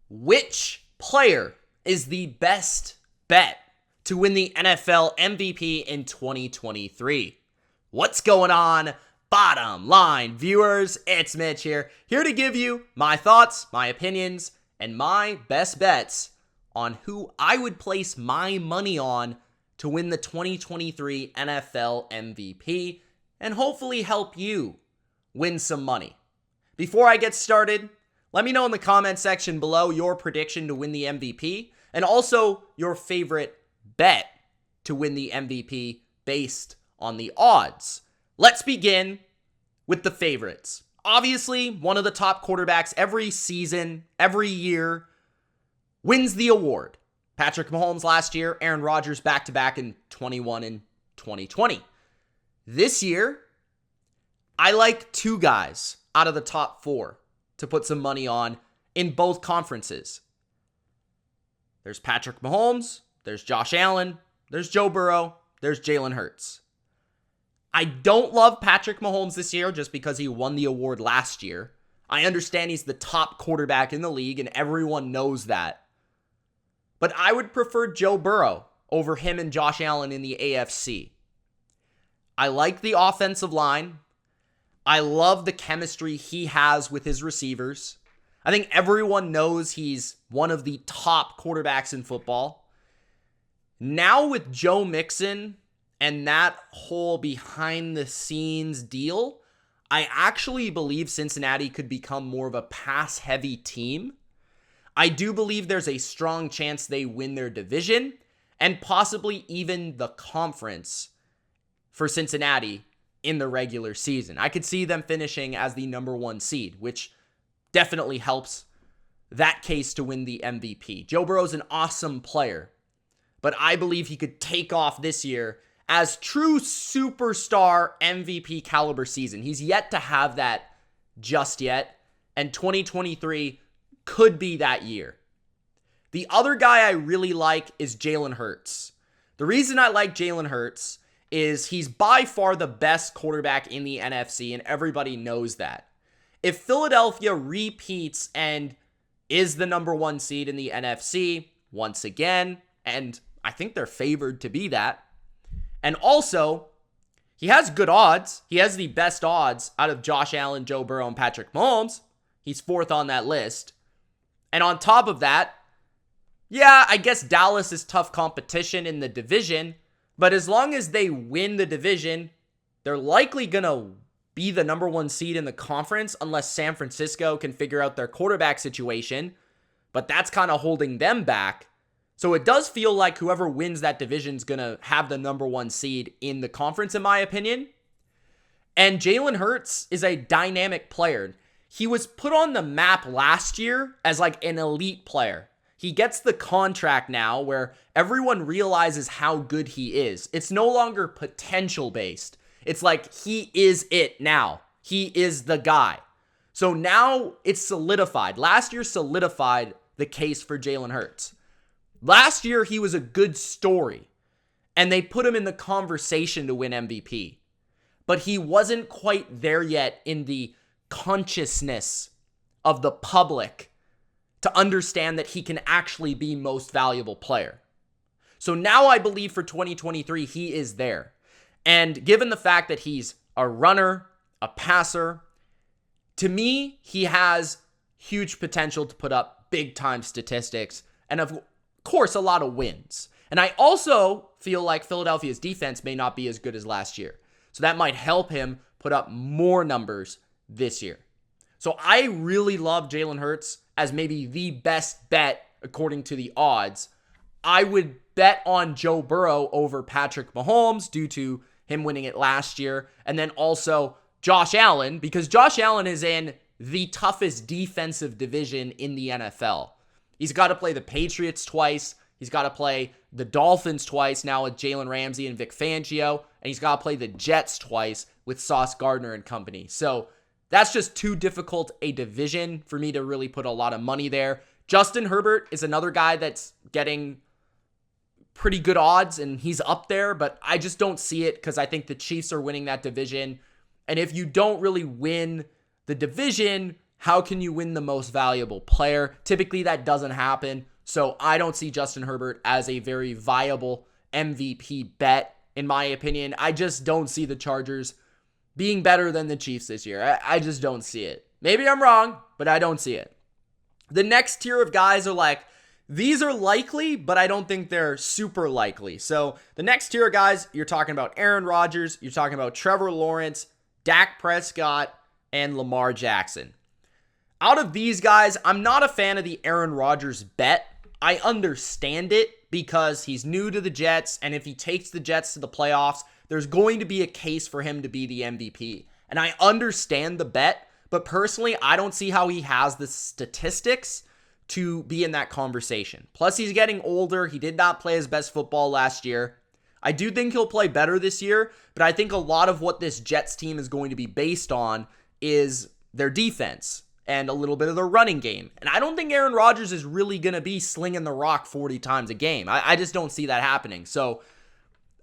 Which player is the best bet to win the NFL MVP in 2023? What's going on, bottom line viewers? It's Mitch here to give you my thoughts, my opinions, and my best bets on who I would place my money on to win the 2023 NFL MVP and hopefully help you win some money. Before I get started, let me know in the comment section below your prediction to win the MVP and also your favorite bet to win the MVP based on the odds. Let's begin with the favorites. Obviously, one of the top quarterbacks every season, every year, wins the award. Patrick Mahomes last year, Aaron Rodgers back-to-back in 21 and 2020. This year, I like two guys out of the top four to put some money on in both conferences. There's Patrick Mahomes, there's Josh Allen, there's Joe Burrow, there's Jalen Hurts. I don't love Patrick Mahomes this year just because he won the award last year. I understand he's the top quarterback in the league and everyone knows that. But I would prefer Joe Burrow over him and Josh Allen in the AFC. I like the offensive line. I love the chemistry he has with his receivers. I think everyone knows he's one of the top quarterbacks in football. Now with Joe Mixon and that whole behind-the-scenes deal, I actually believe Cincinnati could become more of a pass-heavy team. I do believe there's a strong chance they win their division and possibly even the conference for Cincinnati in the regular season. I could see them finishing as the number one seed, which definitely helps that case to win the MVP. Joe Burrow's an awesome player, but I believe he could take off this year as true superstar MVP caliber season. He's yet to have that just yet, and 2023 could be that year. The other guy I really like is Jalen Hurts. The reason I like Jalen Hurts is he's by far the best quarterback in the NFC, and everybody knows that. If Philadelphia repeats and is the number one seed in the NFC once again, and I think they're favored to be that, and also, he has good odds. He has the best odds out of Josh Allen, Joe Burrow, and Patrick Mahomes. He's fourth on that list. And on top of that, yeah, I guess Dallas is tough competition in the division, but as long as they win the division, they're likely going to be the number one seed in the conference unless San Francisco can figure out their quarterback situation, but that's kind of holding them back. So it does feel like whoever wins that division is going to have the number one seed in the conference, in my opinion. And Jalen Hurts is a dynamic player. He was put on the map last year as like an elite player. He gets the contract now where everyone realizes how good he is. It's no longer potential based. It's like he is it now. He is the guy. So now it's solidified. Last year solidified the case for Jalen Hurts. Last year he was a good story and they put him in the conversation to win MVP. But he wasn't quite there yet in the consciousness of the public to understand that he can actually be most valuable player. So now I believe for 2023, he is there. And given the fact that he's a runner, a passer, to me, he has huge potential to put up big time statistics and of course, a lot of wins. And I also feel like Philadelphia's defense may not be as good as last year. So that might help him put up more numbers this year. So I really love Jalen Hurts as maybe the best bet according to the odds. I would bet on Joe Burrow over Patrick Mahomes due to him winning it last year. And then also Josh Allen, because Josh Allen is in the toughest defensive division in the NFL. He's got to play the Patriots twice. He's got to play the Dolphins twice now with Jalen Ramsey and Vic Fangio. And he's got to play the Jets twice with Sauce Gardner and company. So that's just too difficult a division for me to really put a lot of money there. Justin Herbert is another guy that's getting pretty good odds and he's up there, but I just don't see it because I think the Chiefs are winning that division. And if you don't really win the division, how can you win the most valuable player? Typically that doesn't happen. So I don't see Justin Herbert as a very viable MVP bet, in my opinion. I just don't see the Chargers being better than the Chiefs this year. I just don't see it. Maybe I'm wrong, but I don't see it. The next tier of guys are like, these are likely, but I don't think they're super likely. So the next tier of guys, you're talking about Aaron Rodgers, you're talking about Trevor Lawrence, Dak Prescott, and Lamar Jackson. Out of these guys, I'm not a fan of the Aaron Rodgers bet. I understand it because he's new to the Jets, and if he takes the Jets to the playoffs, there's going to be a case for him to be the MVP. And I understand the bet, but personally, I don't see how he has the statistics to be in that conversation. Plus, he's getting older. He did not play his best football last year. I do think he'll play better this year, but I think a lot of what this Jets team is going to be based on is their defense and a little bit of their running game. And I don't think Aaron Rodgers is really going to be slinging the rock 40 times a game. I just don't see that happening. So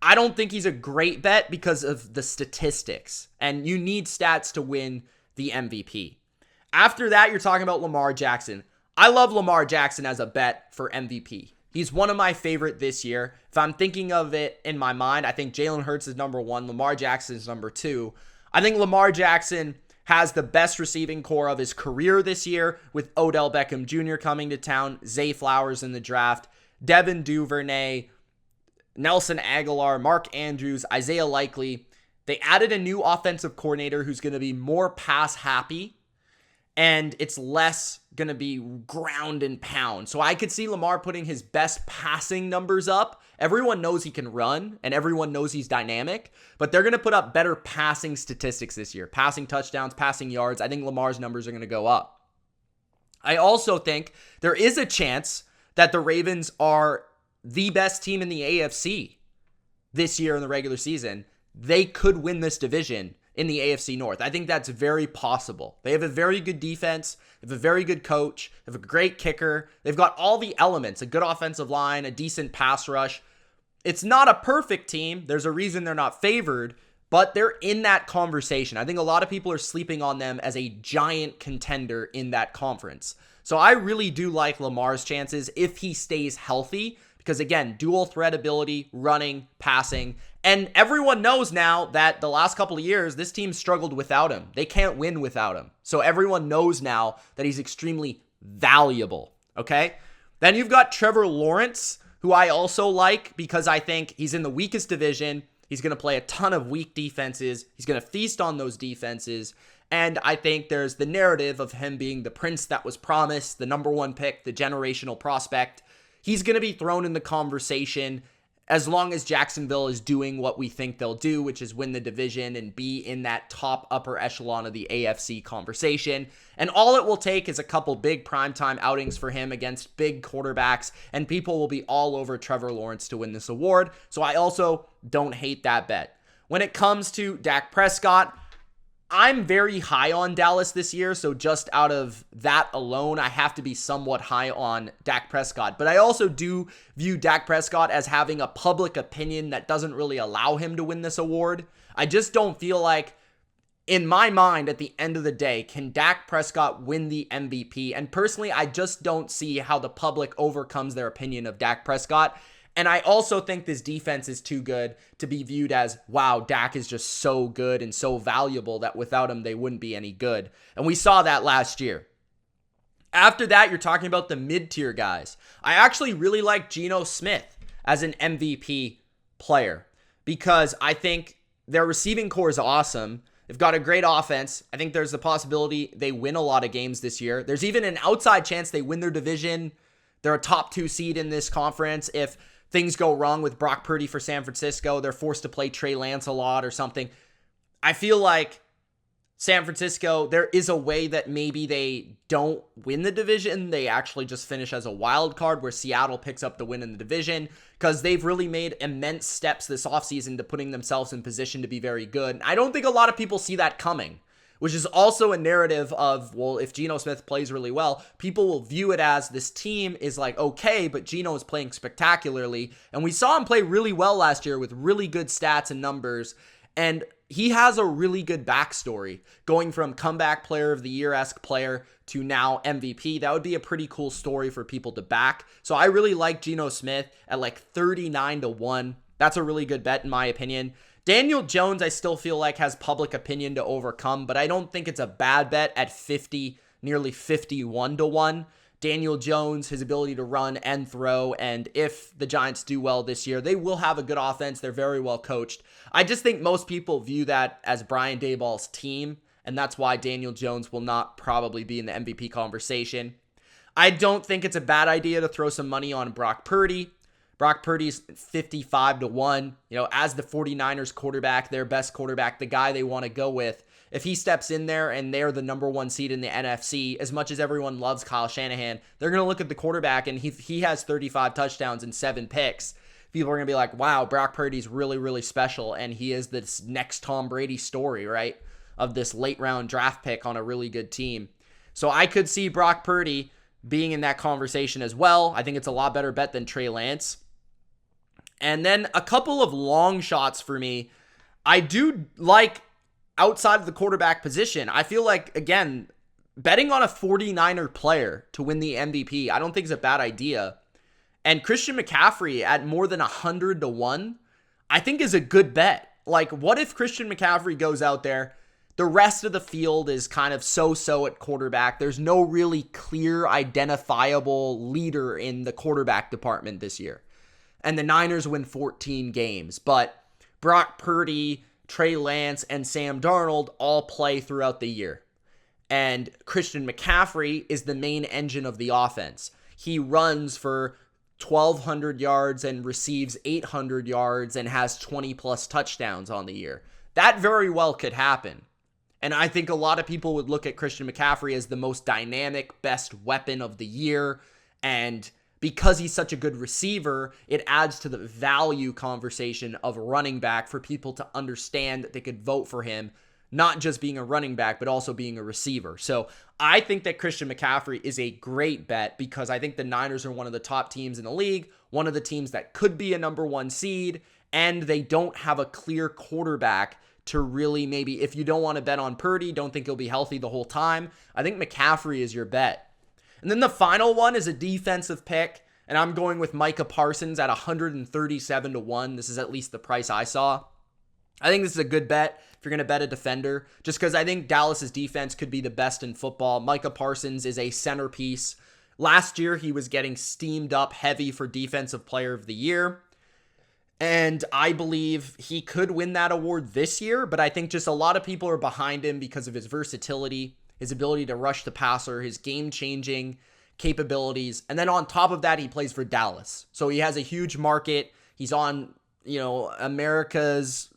I don't think he's a great bet because of the statistics. And you need stats to win the MVP. After that, you're talking about Lamar Jackson. I love Lamar Jackson as a bet for MVP. He's one of my favorite this year. If I'm thinking of it in my mind, I think Jalen Hurts is number 1, Lamar Jackson is number 2. I think Lamar Jackson has the best receiving core of his career this year with Odell Beckham Jr. coming to town, Zay Flowers in the draft, Devin Duvernay, Nelson Aguilar, Mark Andrews, Isaiah Likely. They added a new offensive coordinator who's going to be more pass happy, and it's less going to be ground and pound. So I could see Lamar putting his best passing numbers up. Everyone knows he can run, and everyone knows he's dynamic, but they're going to put up better passing statistics this year. Passing touchdowns, passing yards. I think Lamar's numbers are going to go up. I also think there is a chance that the Ravens are the best team in the AFC this year in the regular season. They could win this division in the AFC North. I think that's very possible. They have a very good defense. They have a very good coach. They have a great kicker. They've got all the elements, a good offensive line, a decent pass rush. It's not a perfect team. There's a reason they're not favored, but they're in that conversation. I think a lot of people are sleeping on them as a giant contender in that conference. So I really do like Lamar's chances if he stays healthy, because again, dual threat ability, running, passing, and everyone knows now that the last couple of years, this team struggled without him. They can't win without him. So everyone knows now that he's extremely valuable, okay? Then you've got Trevor Lawrence, who I also like because I think he's in the weakest division. He's going to play a ton of weak defenses. He's going to feast on those defenses. And I think there's the narrative of him being the prince that was promised, the number 1 pick, the generational prospect. He's going to be thrown in the conversation as long as Jacksonville is doing what we think they'll do, which is win the division and be in that top upper echelon of the AFC conversation. And all it will take is a couple big primetime outings for him against big quarterbacks, and people will be all over Trevor Lawrence to win this award. So I also don't hate that bet. When it comes to Dak Prescott, I'm very high on Dallas this year, so just out of that alone, I have to be somewhat high on Dak Prescott. But I also do view Dak Prescott as having a public opinion that doesn't really allow him to win this award. I just don't feel like, in my mind, at the end of the day, can Dak Prescott win the MVP? And personally, I just don't see how the public overcomes their opinion of Dak Prescott. And I also think this defense is too good to be viewed as, wow, Dak is just so good and so valuable that without him, they wouldn't be any good. And we saw that last year. After that, you're talking about the mid-tier guys. I actually really like Geno Smith as an MVP player because I think their receiving core is awesome. They've got a great offense. I think there's the possibility they win a lot of games this year. There's even an outside chance they win their division. They're a top 2 seed in this conference. If things go wrong with Brock Purdy for San Francisco, they're forced to play Trey Lance a lot or something. I feel like San Francisco, there is a way that maybe they don't win the division. They actually just finish as a wild card where Seattle picks up the win in the division because they've really made immense steps this offseason to putting themselves in position to be very good. I don't think a lot of people see that coming, which is also a narrative of, well, if Geno Smith plays really well, people will view it as this team is like, okay, but Geno is playing spectacularly. And we saw him play really well last year with really good stats and numbers. And he has a really good backstory, going from comeback player of the year-esque player to now MVP. That would be a pretty cool story for people to back. So I really like Geno Smith at like 39-1. That's a really good bet in my opinion. Daniel Jones, I still feel like has public opinion to overcome, but I don't think it's a bad bet at 50, nearly 51-1. Daniel Jones, his ability to run and throw, and if the Giants do well this year, they will have a good offense. They're very well coached. I just think most people view that as Brian Daboll's team, and that's why Daniel Jones will not probably be in the MVP conversation. I don't think it's a bad idea to throw some money on Brock Purdy. Brock Purdy's 55-1. As the 49ers quarterback, their best quarterback, the guy they want to go with. If he steps in there and they're the number one seed in the NFC, as much as everyone loves Kyle Shanahan, they're going to look at the quarterback and he has 35 touchdowns and 7 picks. People are going to be like, wow, Brock Purdy's really, really special. And he is this next Tom Brady story, right? Of this late round draft pick on a really good team. So I could see Brock Purdy being in that conversation as well. I think it's a lot better bet than Trey Lance. And then a couple of long shots for me. I do like outside of the quarterback position. I feel like, again, betting on a 49er player to win the MVP, I don't think is a bad idea. And Christian McCaffrey at more than 100-1, I think is a good bet. Like, what if Christian McCaffrey goes out there, the rest of the field is kind of so-so at quarterback. There's no really clear, identifiable leader in the quarterback department this year. And the Niners win 14 games. But Brock Purdy, Trey Lance, and Sam Darnold all play throughout the year. And Christian McCaffrey is the main engine of the offense. He runs for 1,200 yards and receives 800 yards and has 20-plus touchdowns on the year. That very well could happen. And I think a lot of people would look at Christian McCaffrey as the most dynamic, best weapon of the year. And because he's such a good receiver, it adds to the value conversation of running back for people to understand that they could vote for him, not just being a running back, but also being a receiver. So I think that Christian McCaffrey is a great bet because I think the Niners are one of the top teams in the league, one of the teams that could be a number one seed, and they don't have a clear quarterback to really maybe, if you don't want to bet on Purdy, don't think he'll be healthy the whole time, I think McCaffrey is your bet. And then the final one is a defensive pick, and I'm going with Micah Parsons at 137-1. This is at least the price I saw. I think this is a good bet if you're going to bet a defender, just because I think Dallas's defense could be the best in football. Micah Parsons is a centerpiece. Last year, he was getting steamed up heavy for Defensive Player of the Year, and I believe he could win that award this year, but I think just a lot of people are behind him because of his versatility, his ability to rush the passer, his game-changing capabilities. And then on top of that, he plays for Dallas. So he has a huge market. He's on, America's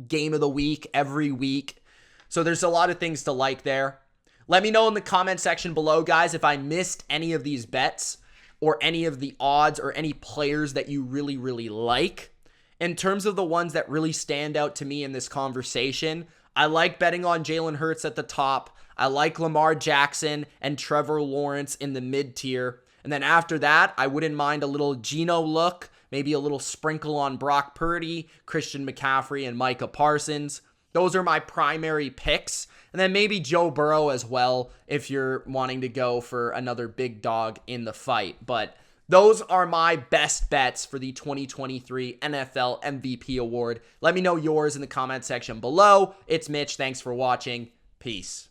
game of the week every week. So there's a lot of things to like there. Let me know in the comment section below, guys, if I missed any of these bets or any of the odds or any players that you really, really like. In terms of the ones that really stand out to me in this conversation, I like betting on Jalen Hurts at the top. I like Lamar Jackson and Trevor Lawrence in the mid-tier. And then after that, I wouldn't mind a little Geno look, maybe a little sprinkle on Brock Purdy, Christian McCaffrey, and Micah Parsons. Those are my primary picks. And then maybe Joe Burrow as well if you're wanting to go for another big dog in the fight. But those are my best bets for the 2023 NFL MVP award. Let me know yours in the comment section below. It's Mitch. Thanks for watching. Peace.